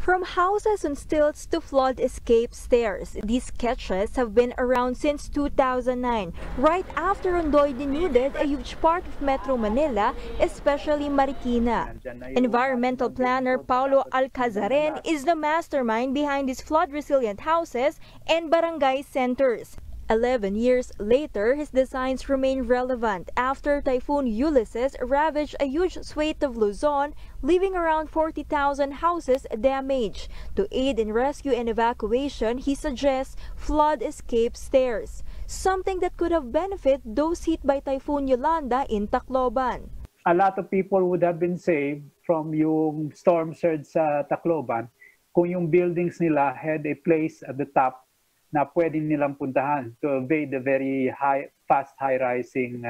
From houses on stilts to flood escape stairs, these sketches have been around since 2009, right after Ondoy denuded a huge part of Metro Manila, especially Marikina. Environmental planner Paulo Alcarazen is the mastermind behind these flood-resilient houses and barangay centers. 11 years later, his designs remain relevant after Typhoon Ulysses ravaged a huge swathe of Luzon, leaving around 40,000 houses damaged. To aid in rescue and evacuation, he suggests flood escape stairs, something that could have benefited those hit by Typhoon Yolanda in Tacloban. A lot of people would have been saved from yung storm surge sa Tacloban kung yung buildings nila had a place at the top na pwedeng nilang puntahan to evade the very fast high-rising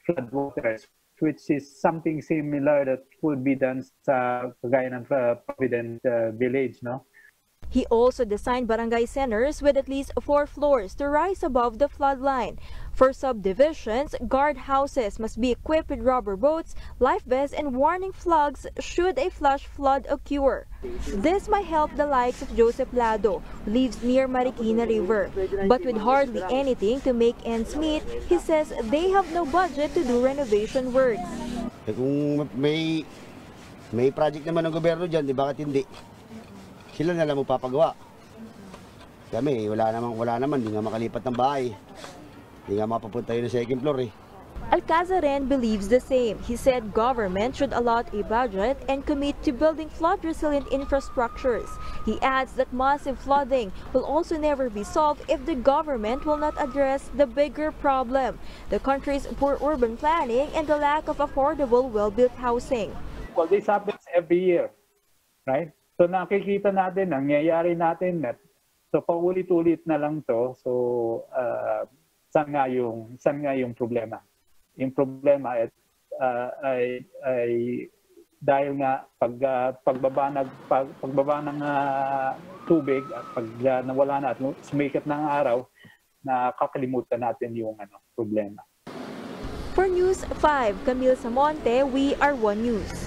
floodwaters, which is something similar that could be done sa kagaya ng Provident Village, no? He also designed barangay centers with at least 4 floors to rise above the flood line. For subdivisions, guard houses must be equipped with rubber boats, life vests, and warning flags should a flash flood occur. This might help the likes of Joseph Lado, who lives near Marikina River. But with hardly anything to make ends meet, he says they have no budget to do renovation works. Kung may project naman ng gobyerno dyan, di bakit hindi? Sila na lang magpapagawa. Kami, wala naman, hindi nga makalipat ng bahay. Hindi nga mapapunta yun sa second floor eh. Alcarazen believes the same. He said government should allot a budget and commit to building flood-resilient infrastructures. He adds that massive flooding will also never be solved if the government will not address the bigger problem, the country's poor urban planning and the lack of affordable, well-built housing. Well, this happens every year, right? So nakikita natin, nangyayari natin, so paulit-ulit na lang to. So saan nga yung problema? Yung problema ay dahil nga pagbaba ng tubig at pag nawala na at sumikat ng araw, nakakalimutan natin yung problema. For News 5, Camille Samonte, we are One News.